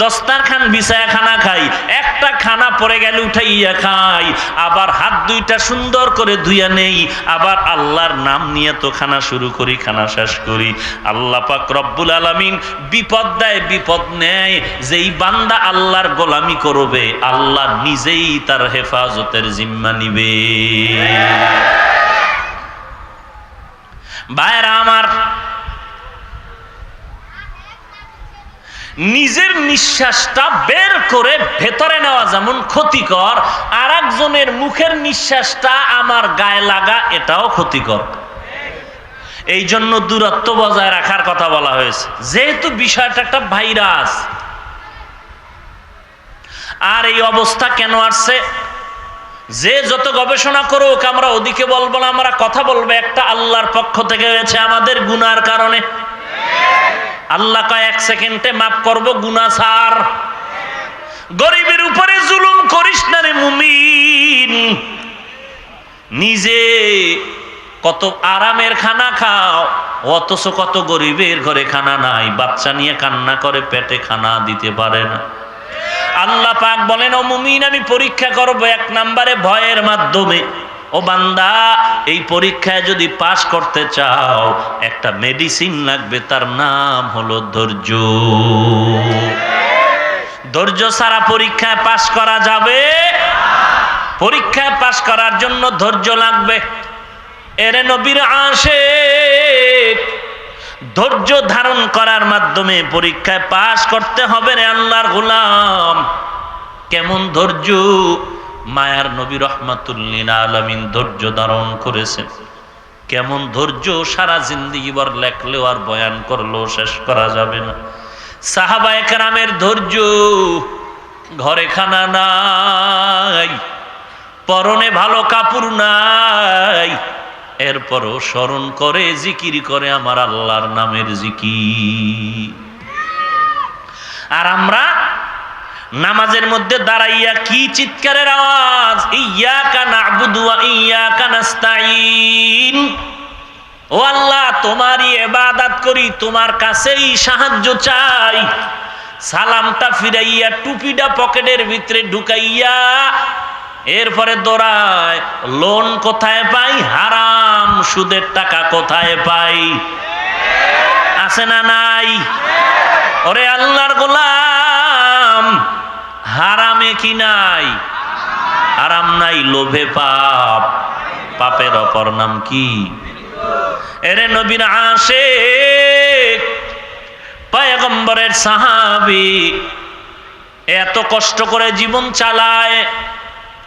দস্তারখান বিছায়া খানা খাই, একটা খানা পড়ে গেলে উঠাইয়া খাই, আবার হাত দুইটা সুন্দর করে ধুইয়া নেই, আবার আল্লাহর নাম নিয়ে তো খানা শুরু করি, খানা শেষ করি। আল্লাহ পাক রব্বুল আলামিন বিপদ দেয়, বিপদ নেয়। যেই বান্দা আল্লাহর গোলামি করবে, আল্লাহ নিজেই তার হেফাজতের জিম্মা নিবে। ভাইরা আমার, নিজের নিঃশ্বাসটা বের করে ভেতরে নেওয়া যেমন ক্ষতিকর, আর একজনের মুখের নিঃশ্বাসটা আমার গায়ে লাগা এটাও ক্ষতিকর। এই জন্য দূরত্ব বজায় রাখার কথা বলা হয়েছে, যেহেতু বিষয়টা একটা ভাইরাস। আর এই অবস্থা কেন আসছে? যে যত গবেষণা করুক, আমরা ওদিকে বলবো না, আমরা কথা বলবো একটা আল্লাহর পক্ষ থেকে হয়েছে আমাদের গুনার কারণে। আল্লাহ কয় 1 সেকেন্ডে মাফ করবো, গুনাহ ছাড়। গরিবের উপরে জুলুম করিস না রে মুমিন। নিজে কত আরামের খানা খাও, অথচ কত গরিবের ঘরে খানা নাই, বাচ্চা নিয়ে কান্না করে, পেটে খানা দিতে পারে না। আল্লাহ পাক বলেন, ও মুমিন, আমি পরীক্ষা করব 1 নম্বরে ভয়ের মাধ্যমে। ও বান্দা, এই পরীক্ষায় যদি পাস করতে চাও, একটা মেডিসিন লাগবে, তার নাম হলো ধৈর্য। ধৈর্য ছাড়া পরীক্ষায় পাস করা যাবে? পরীক্ষায় পাস করার জন্য ধৈর্য লাগবে। এরে নবীর আশিক, ধৈর্য ধারণ করার মাধ্যমে পরীক্ষায় পাস করতে হবে রে আল্লাহর গোলাম। কেমন ধৈর্য? মায়ার নবী রাহমাতুল লিল আলামিন ধৈর্য ধারণ করেছেন। কেমন ধৈর্য সারা জিন্দেগি ভর লেখলেও আর বয়ান করলেও শেষ করা যাবে না। সাহাবায়ে কেরামের ধৈর্য, ঘরে খানা নাই, পরনে ভালো কাপড় নাই, এরপরও স্মরণ করে, জিকির করে আমার আল্লাহর নামের জিকির। আর আমরা নামাজের মধ্যে দাঁড়াইয়া কি চিৎকারের আওয়াজ! ইয়্যাকা না'বুদু ওয়া ইয়্যাকা নাস্তাঈন। ও আল্লাহ, তোমারই ইবাদত করি, তোমার কাছেই সাহায্য চাই। সালামটা ফিরাইয়া, টুপিটা পকেটের ভিতরে ঢুকাইয়া, এরপরে দৌড়ায়, লোন কোথায় পাই? হারাম সুদের টাকা কোথায় পাই? আছে না নাই? ওরে আল্লাহর গোলাম, হারামে কি নাই? হারাম নাই, লোভে পাপ। পাপের অপর নাম কি? এরে নবীর আশিক, পয়গম্বরের সাহাবী, এত কষ্ট করে জীবন চালায়,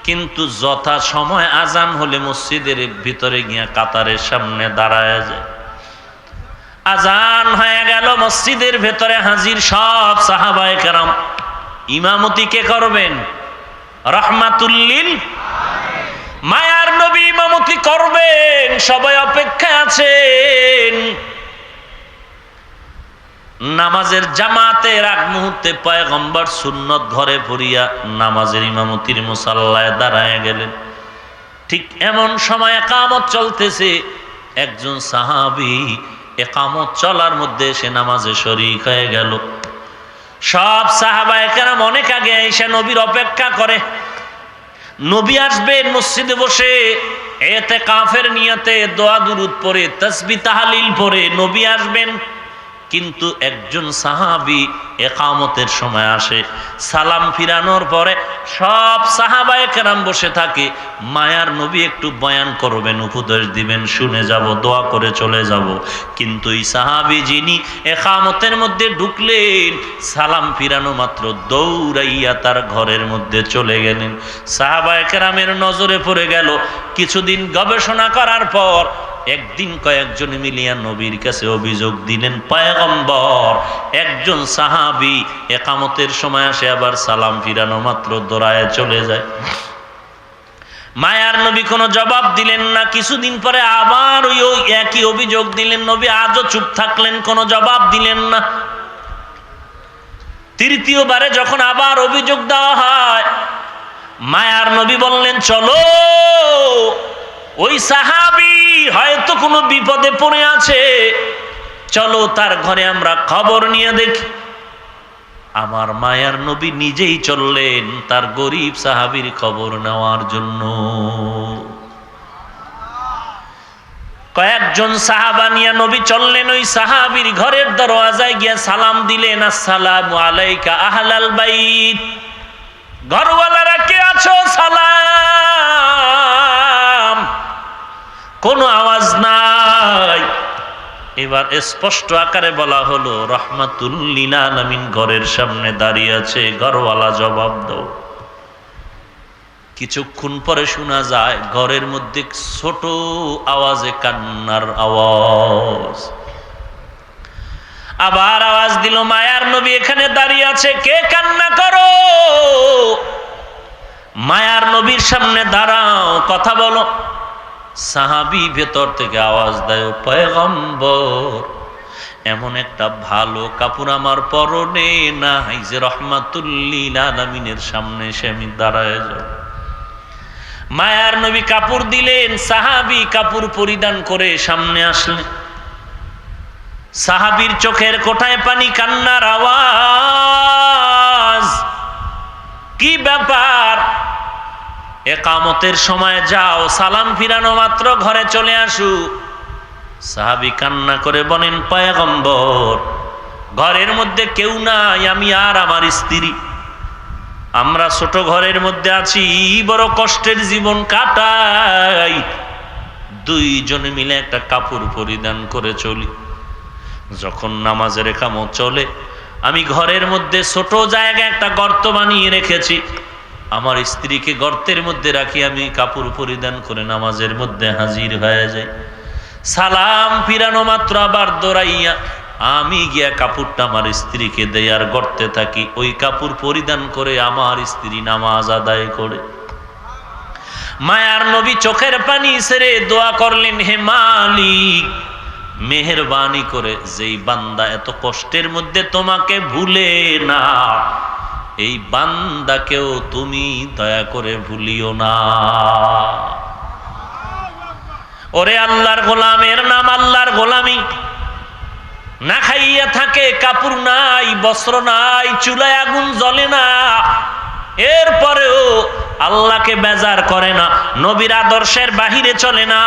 কিন্তু যথা সময় আজান হলে মসজিদের ভিতরে গিয়া কাতারের সামনে দাঁড়ায় যায়। আজান হয়ে গেল, মসজিদের ভেতরে হাজির সব সাহাবায়ে কেরাম। ইমামতি কে করবেন? রাহমাতুল্লিল মায়ার নবী ইমামতি করবেন। সবাই অপেক্ষায় আছেন। নামাজের জামাতের আগ মুহূর্তে পয়গম্বর সুন্নত ঘরে পড়িয়া নামাজের ইমামতির মুসাল্লায় দাঁড়ায় গেলেন। ঠিক এমন সময় একামত চলতেছে। একজন সাহাবী একামত চলার মধ্যে সে নামাজে শরীক হয়ে গেল। সব সাহাবায়ে কেরাম অনেক আগে এসে নবীর অপেক্ষা করে। নবী আসবেন, মসজিদে বসে ইতিকাফের নিয়তে দোয়া দুরূদ পড়ে তাসবিহ তাহলিল পড়ে নবী আসবেন। কিন্তু একজন সাহাবী একামতের সময় আসে। সালাম ফিরানোর পরে সব সাহাবায়ে কেরাম বসে থাকে। মায়ার নবী একটু বয়ান করবেন, উপদেশ দিবেন, শুনে যাব, দোয়া করে চলে যাব। কিন্তু এই সাহাবী যিনি একামতের মধ্যে ঢুকলেন, সালাম ফিরানো মাত্র দৌড়াইয়া তার ঘরের মধ্যে চলে গেলেন। সাহাবায়ে কেরামের নজরে পড়ে গেল। কিছুদিন গবেষণা করার পর একদিন কয়েকজন মিলিয়া নবীর কাছে অভিযোগ দিলেন, পয়গম্বর একজন সাহাবী একামতের সময় আসে, আবার সালাম ফিরানো মাত্র দৌড়ায় চলে যায়। মায়ার নবী কোনো জবাব দিলেন না। কিছুদিন পরে আবার ওই একই অভিযোগ দিলেন। নবী আজও চুপ থাকলেন, কোনো জবাব দিলেন না। তৃতীয়বারে যখন আবার অভিযোগ দেওয়া হয়, মায়ার নবী বললেন, চলো ওই সাহাবী হয়তো কোনো বিপদে পড়ে আছে, চলো তার ঘরে আমরা খবর নিয়ে দেখি। আমার মায়ার নবী নিজেই চললেন তার গরিব সাহাবীর খবর নেওয়ার জন্য। কয়েকজন সাহাবা নিয়ে নবী চললেন। ওই সাহাবীর ঘরের দরওয়াজায় গিয়ে সালাম দিলেন, আসসালামু আলাইকা আহলাল বাইত। ঘরওয়ালারা কে আছো? সালাম। কোনো আওয়াজ নাই। এবার স্পষ্ট আকারে বলা হলো, রাহমাতুল লিল আলামিন ঘরের সামনে দাঁড়িয়ে আছে, ঘরওয়ালা জবাব দাও। কিছুক্ষণ পরে শোনা যায় ঘরের মধ্যে ছোট আওয়াজে কান্নার আওয়াজ। আবার আওয়াজ দিল, মায়ার নবী এখানে দাঁড়িয়ে আছে, কে কান্না করো? মায়ার নবীর সামনে দাঁড়াও, কথা বলো। সাহাবী ভেতর থেকে আওয়াজ দেয়, পয়গম্বর এমন একটা ভালো কাপড় আমার পরনে নাই যে রাহমাতুল লিল আলামিনের সামনে এসে আমি দাঁড়ায় যাব। মায়ার নবী কাপড় দিলেন। সাহাবী কাপড় পরিধান করে সামনে আসলেন। সাহাবীর চোখের কোঠায় পানি, কান্নার আওয়াজ। কি ব্যাপার? একামতের সময় যাও, সালাম ফিরানো মাত্র ঘরে চলে আসু। সাহাবী কান্না করে বলেন, পয়গম্বর ঘরের মধ্যে কেউ নাই, আমি আর আমার স্ত্রী, আমরা ছোট ঘরের মধ্যে আছি, বড় কষ্টের জীবন কাটাই। দুইজনে মিলে একটা কাপড় পরিধান করে চলি। যখন নামাজের একামত চলে, আমি ঘরের মধ্যে ছোট জায়গায় একটা গর্ত বানিয়ে রেখেছি। আমার স্ত্রীকে গর্তের মধ্যে রাখি, আমি কাপড় পরিধান করে নামাজের মধ্যে হাজির হয়ে যাই। সালাম ফিরানো মাত্র আবার দৌড়াইয়া আমি গিয়া কাপড়টা আমার স্ত্রীকে দেই আর গর্তে থাকি। ওই কাপড় পরিধান করে আমার স্ত্রী নামাজ আদায় করে। মায়ার নবী চোখের পানি ছেড়ে দোয়া করলেন, হে মালিক মেহেরবানি করে যেই বান্দা এত কষ্টের মধ্যে তোমাকে ভুলে না, এই বান্দাকেও তুমি দয়া করে ভুলিও না। ওরে আল্লাহর গোলামের নাম আল্লাহর গোলামি। না খাইয়া থাকে, কাপড় নাই, বস্ত্র নাই, চুলায় আগুন জ্বলে না, এরপরেও আল্লাহকে বেজার করে না, নবীর আদর্শের বাহিরে চলে না।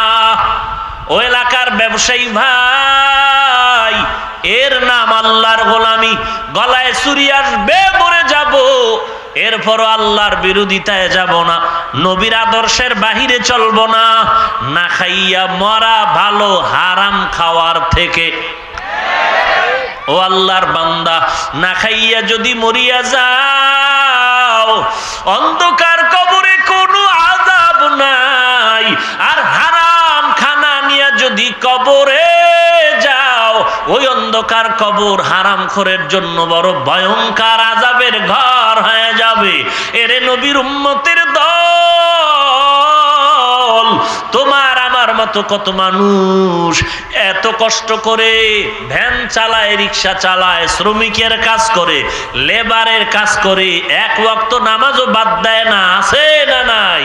ও এলাকার ব্যবসায়ী ভাই, এর নাম আল্লাহর গোলামি। গলায় ছুরি আসবে, মরে যাব, এরপরও আল্লাহর বিরোধিতায় যাব না, নবীর আদর্শের বাহিরে চলব না। না খাইয়া মরা ভালো হারাম খাওয়ার থেকে। ও আল্লাহর বান্দা, না খাইয়া যদি মরিয়া যাও, অন্ধকার কবরে কোনো কবরে যাও, ওই অন্ধকার কবর হারামখোরের জন্য বড় ভয়ঙ্কর আযাবের ঘর হয়ে যাবে। এরে নবীর উম্মতের দল, তোমার আমার মতো কত মানুষ এত কষ্ট করে ভ্যান চালায়, রিক্সা চালায়, শ্রমিকের কাজ করে, লেবারের কাজ করে, এক ওয়াক্ত নামাজও বাদ দেয় না, আছে না নাই?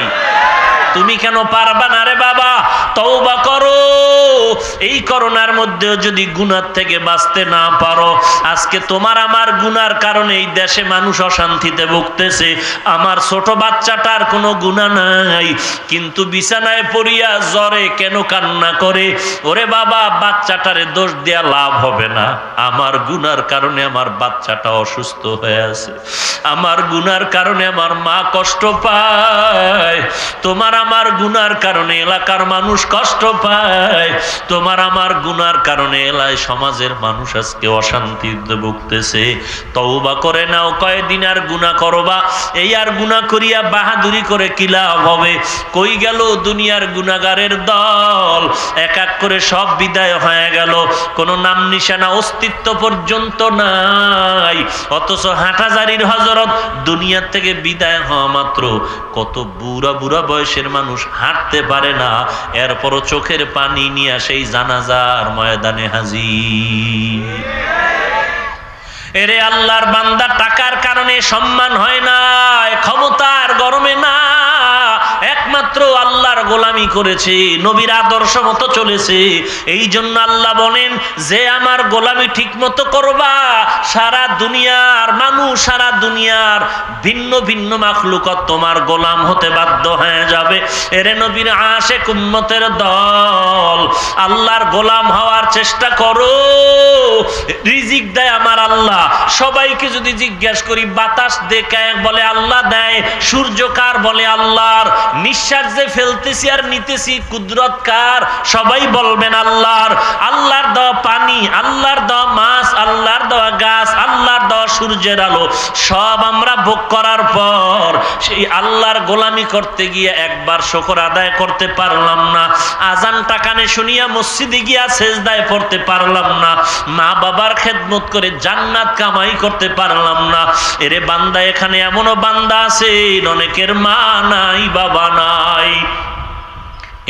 তুমি কেন পারবা না রে বাবা? তওবা করো। এই করোনার মধ্যেও যদি গুনার থেকে বাঁচতে না পারো, আজকে তোমার আমার গুনার কারণে এই দেশে মানুষ অশান্তিতে ভুগতেছে। আমার ছোট বাচ্চাটার কোনো গুনাহ নাই, কিন্তু বিছানায় পড়িয়া জ্বরে কেন কান্না করে? ওরে বাবা, বাচ্চাটারে দোষ দেয়া লাভ হবে না। আমার গুনার কারণে আমার বাচ্চাটা অসুস্থ হয়ে আছে, আমার গুনার কারণে আমার মা কষ্ট পায়, তোমার আমার গুনার কারণে এলাকার মানুষ কষ্ট পায়, তোমার আমার গুনার কারণে এলাকায় সমাজের মানুষ আজকে অশান্তিতে ভুগতেছে। তওবা করে নাও। কয়দিন আর গুনাহ করবা? এই আর গুনাহ করিয়া বাহাদুরি করে কি লাভ হবে? কই গেল দুনিয়ার গুনাহগারের দল? এক এক করে সব বিদায় হয়ে গেল, কোনো নাম নিশানা অস্তিত্ব পর্যন্ত নাই। অথচ হাটহাজারীর হযরত দুনিয়া থেকে বিদায় হওয়া মাত্র কত বুড়া বুড়া বয়সের মানুষ হাঁটতে পারে না, এরপরও চোখের পানি নিয়ে সেই জানাজার ময়দানে হাজির। এরে আল্লাহর বান্দা, টাকার কারণে সম্মান হয় না, ক্ষমতার গরমে না, একমাত্র আল্লাহর গোলামি করেছে, নবীর আদর্শ মতো চলেছে। এই জন্য আল্লাহ বলেন যে আমার গোলামি ঠিক মতো করবা, সারা দুনিয়ার মানুষ, সারা দুনিয়ার ভিন্ন ভিন্ন মাখলুকত তোমার গোলাম হতে বাধ্য হয়ে যাবে। এরে নবীর আশিক উম্মতের দল, আল্লাহর গোলাম হওয়ার চেষ্টা করো। রিজিক দেয় আমার আল্লাহ। সবাইকে যদি জিজ্ঞাসা করি, বাতাস দেখে বলে আল্লাহ দেয়, সূর্য কার? বলে আল্লাহর। নিঃশ্বাস যে ফেলতেছি আর নিতেছি কুদরত কার? সবাই বলবেন আল্লাহর। আল্লাহর দেওয়া পানি, আল্লাহর দেওয়া মাছ, আল্লাহর দেওয়া গাছ, আল্লাহর দেওয়া সূর্যের আলো, সব আমরা ভোগ করার পর সেই আল্লাহর গোলামি করতে গিয়ে একবার শুকর আদায় করতে পারলাম না, আজানটা কানে শুনিয়া মসজিদে গিয়া সেজদায় পড়তে পারলাম না, মা বাবার খেদমত করে জান্নাত কামাই করতে পারলাম না। এরে বান্দা, এখানে এমনও বান্দা আছে অনেকের মা নাই, বাবা নাই।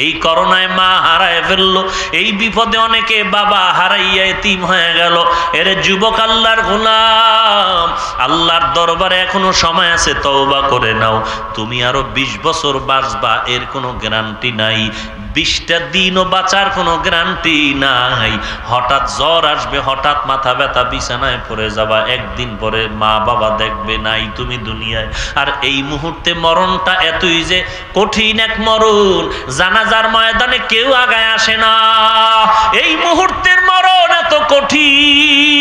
এই করোনায় মা হারায় ফেললো, এই বিপদে অনেকে বাবা হারাইয়া এতিম হয়ে গেল। এর যুবক, আল্লাহর গোলাম, আল্লাহর দরবারে এখনো সময় আছে, তওবা করে নাও। তুমি আরো 20 বছর বাঁচবা এর কোনো গ্যারান্টি নাই, 20টা দিনও বাঁচার কোনো গ্যারান্টি নাই। হঠাৎ জ্বর আসবে, হঠাৎ মাথা ব্যথা, বিছানায় পড়ে যাবা, একদিন পরে মা বাবা দেখবে নাই তুমি দুনিয়ায়। আর এই মুহূর্তে মরণটা এতই যে কঠিন এক মরণ, জানাজার ময়দানে কেউ আগায় আসে না। এই মুহূর্তের মরণ এত কঠিন,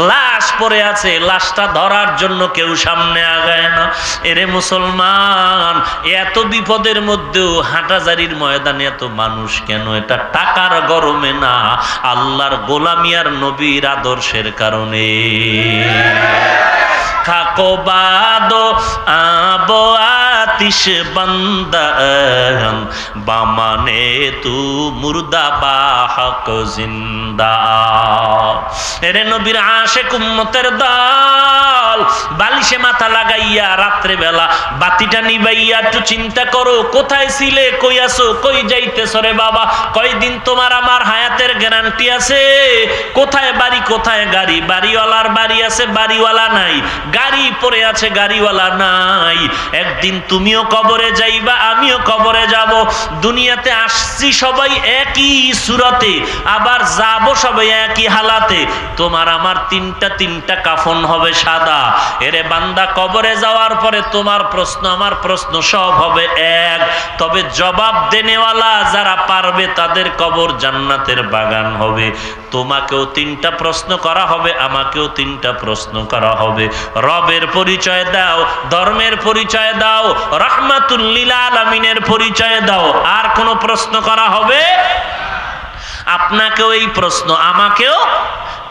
লাশ পড়ে আছে, লাশটা ধরার জন্য কেউ সামনে আগায় না। এরে মুসলমান, এত বিপদের মধ্যেও হাটহাজারীর ময়দানে এত মানুষ কেন? এটা টাকার গরমে না, আল্লাহর গোলামি আর নবীর আদর্শের কারণে। খাকো বাদো আবো আতিশ বন্দন, বামানে তু মুর্দা বা হক জিন্দা। এরে নবীর আশিক উম্মতের দল, বালিশে মাথা লাগাইয়া রাত্রে বেলা বাতিটা নিবাইয়া একটু চিন্তা করো, কোথায় ছিলে, কই আছো, কই যাইতেছো রে বাবা? কয়দিন তোমার আমার হায়াতের গ্যারান্টি আছে? কোথায় বাড়ি, কোথায় গাড়ি? বাড়িওয়ালার বাড়ি আছে, বাড়িওয়ালা নাই, গাড়ি পড়ে আছে, গাড়িওয়ালা নাই। একদিন তুমিও কবরে যাইবা, আমিও কবরে যাব। দুনিয়াতে আসছি সবাই একই সুরতে, আবার যাব সবাই একই হালাতে। তোমার আমার তিনটা কাফন হবে সাদা। এরে বান্দা, কবরে যাওয়ার পরে তোমার প্রশ্ন আমার প্রশ্ন সব হবে এক, তবে জবাব দেনেওয়ালা যারা পারবে তাদের কবর জান্নাতের বাগান হবে। তোমাকেও 3টা প্রশ্ন করা হবে, আমাকেও 3টা প্রশ্ন করা হবে। রবের পরিচয় দাও, ধর্মের পরিচয় দাও, রাহমাতুল লিল আলামিনের পরিচয় দাও। আর কোন প্রশ্ন করা হবে? আপনাকেও এই প্রশ্ন, আমাকেও,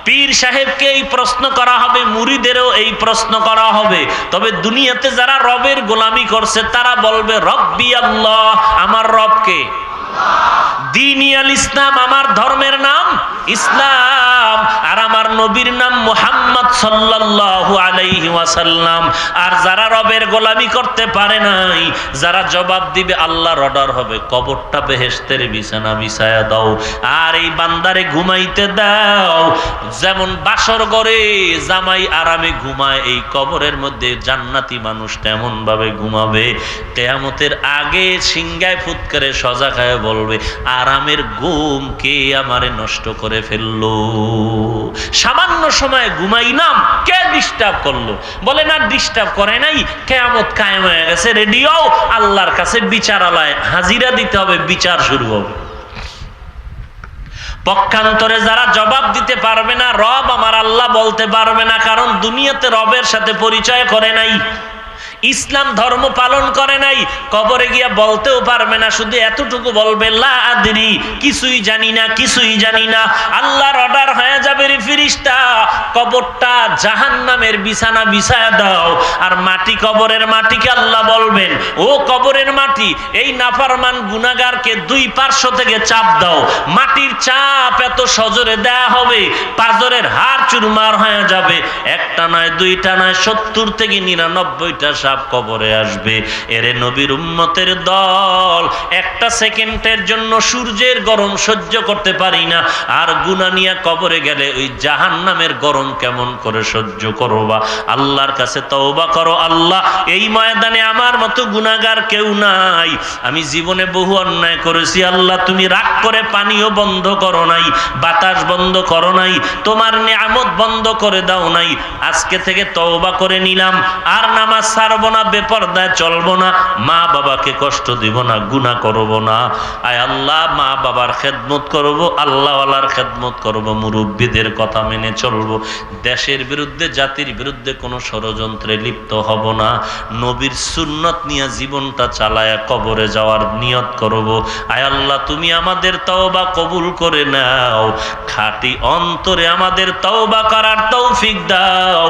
পীর সাহেবকে এই প্রশ্ন করা হবে, মুরিদেরও এই প্রশ্ন করা হবে। তবে দুনিয়াতে যারা রবের গোলামি করছে তারা বলবে রব্বি আল্লাহ, আমার রবকে। দীনিয়াল ইসলাম, আমার ধর্মের নাম ইসলাম, আর আমার নবীর নাম মুহাম্মদ সাল্লাল্লাহু আলাইহি ওয়াসাল্লাম। আর যারা রবের গোলামি করতে পারে নাই, যারা জবাব দিবে, আল্লাহর অর্ডার হবে, কবরটা বেহেশতের বিছানা বিছায়া দাও, আর এই বান্দারে ঘুমাইতে দাও। যেমন বাসর ঘরে জামাই আরামে ঘুমায়, এই কবরের মধ্যে জান্নাতি মানুষ তেমন ভাবে ঘুমাবে। কিয়ামতের আগে সিংহায় ফুৎকারে সজা খায় বলবে, আরামের ঘুম কে আমারে নষ্ট করে ফেললো? সামান্য সময় ঘুমাইলাম, কে ডিস্টার্ব করলো? বলে না, ডিস্টার্ব করে নাই, কিয়ামত কায়েম হয়ে গেছে, রেডিও, আল্লাহর কাছে বিচারালয় হাজিরা দিতে হবে, বিচার শুরু হবে। পক্ষান্তরে যারা জবাব দিতে পারবে না, রব আমার আল্লাহ বলতে পারবে না, কারণ দুনিয়াতে রবের সাথে পরিচয় করে নাই, ইসলাম ধর্ম পালন করে নাই, কবরে গিয়া বলতেও পারবে না, শুধু এতটুকু বলবে লা আদরি, কিছুই জানি না, কিছুই জানি না। আল্লাহর অর্ডার হয়ে যাবে, রে ফেরেশতা, কবরটা জাহান্নামের বিছানা বিছায়া দাও। আর মাটি, কবরের মাটিকে আল্লাহ বলবেন, ও কবরের মাটি, এই নাফরমান গুনাহগারকে দুই পার্শ্ব থেকে চাপ দাও। মাটির চাপ এত সজোরে দেয়া হবে, পাজরের হাড় চুরমার হয়ে যাবে। একটা নয়, দুইটা নয়, 70 থেকে 99টা সাপ কবরে আসবে। এরে নবীর উম্মতের দল, একটা সেকেন্ডের জন্য সূর্যের গরম সহ্য করতে পারি না, আর গুনাহ নিয়ে কবরে গেলে ওই জাহান্নামের গরম কেমন করে সহ্য করবা? আল্লাহর কাছে তওবা করো, আল্লাহ এই ময়দানে আমার মতো গুনাহগার কেউ নাই, আমি জীবনে বহু অন্যায় করেছি, আল্লাহ তুমি রাগ করে পানিও বন্ধ করো নাই, বাতাস বন্ধ করো নাই, তোমার নিয়ামত বন্ধ করে দাও নাই। আজকে থেকে তওবা করে নিলাম, আর নামাজ ছাড়বো না, বেপরদায় চলবো না, মা বাবাকে কষ্ট দিব না, গুনাহ করব না। আয় আল্লাহ, মা বাবার খেদমত করব, আল্লাহওয়ালার খেদমত করব, মুরব্বীদের কথা মেনে চলবো, দেশের বিরুদ্ধে, জাতির বিরুদ্ধে কোনো ষড়যন্ত্রে লিপ্ত হব না, নবীর সুন্নত নিয়ে জীবনটা চালায়া কবরে যাওয়ার নিয়ত করব। আয় আল্লাহ, তুমি আমাদের তওবা কবুল করে নাও, খাঁটি অন্তরে আমাদের তওবা করার তৌফিক দাও,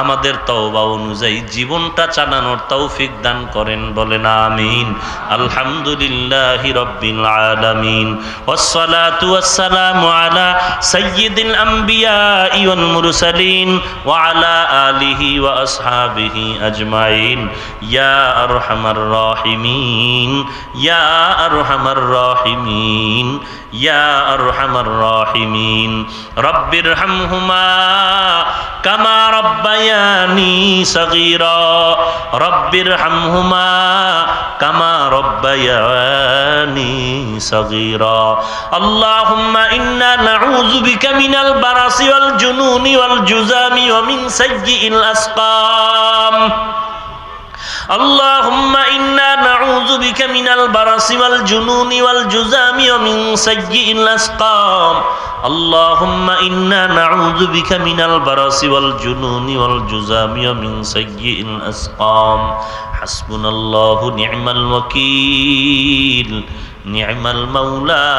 আমাদের তওবা অনুযায়ী জীবনটা চালানোর তৌফিক দান করেন, বলেন আমিন। আলহামদুলিল্লাহি রাব্বিল আলামিন, ওয়াসসালাতু ওয়াসসালামু আলা সাইয়্যিদিল আমবিয়া ওয়াল মুরসালিন ওয়া আলা আলিহি ওয়া আসহাবিহি আজমাইন। ইয়া আরহামার রাহিমিন, ইয়া আরহামার রাহিমিন, ইয়া আরহামার রাহিমিন। রব্বিরহামহুমা কামা রব্বায়ানি সগীরা, রব্বিরহামহুমা কামা রব্বায়ানি সগীরা। আল্লাহুম্মা ইন্না নাউযু বিকা মিনাল বারাসি ওয়াল জুনুনি ওয়াল জুযামি ওয়া মিন সাইয়্যিল আসকাম। اللهم إنا نعوذ بك من البرص والجنون والجذام ومن سيء الأسقام. اللهم إنا نعوذ بك من البرص والجنون والجذام ومن سيء الأسقام. حسبنا الله نعم الوكيل، نعم المولى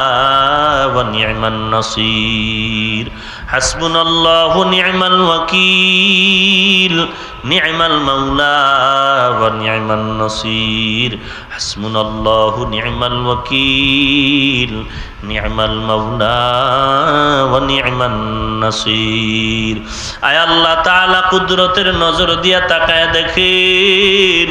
ونعم النصير. حسبنا الله نعم الوكيل، نعم المولى ونعم النصير. حسبنا الله نعم الوكيل، نعم المولى ونعم النصير. আয় আল্লাহ তাআলা কুদরতের নজর দিয়া তাকায় দেখেন,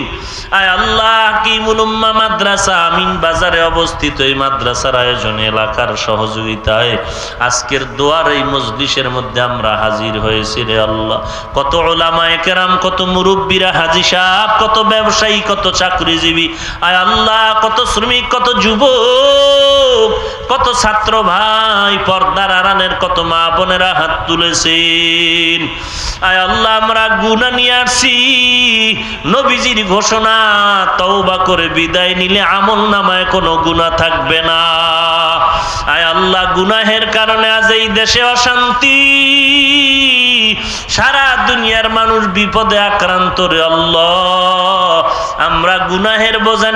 আয় আল্লাহ হাকিমুল উম্মাহ মাদ্রাসা আমিন বাজারে অবস্থিত এই মাদ্রাসার আয়োজনে এলাকার সহযোগিতায় আজকের দোয়ার এই মজলিসের মধ্যে আমরা হাজির হয়েছি রে আল্লাহ। কত উলামায়ে কেরাম, কত মুরব্বীরা, হাজী সাহেব, কত ব্যবসায়ী, কত চাকরিজীবী, আয় আল্লাহ কত শ্রমিক, কত যুবক, কত ছাত্র ভাই, পর্দার আড়ালের কত মা বোনেরা হাত তুলেছেন। আয় আল্লাহ আমরা গুনাহ নিয়ে আসছি, নবীজির ঘোষণা তওবা করে বিদায় নিলে আমল নামায় কোনো গুনাহ থাকবে না। আয় আল্লাহ গুনাহের কারণে আজ এই দেশে অশান্তি, সারা দুনিয়ার মানুষ বিপদে আক্রান্ত রে আল্লাহ। আমরা গুনাহের বোঝা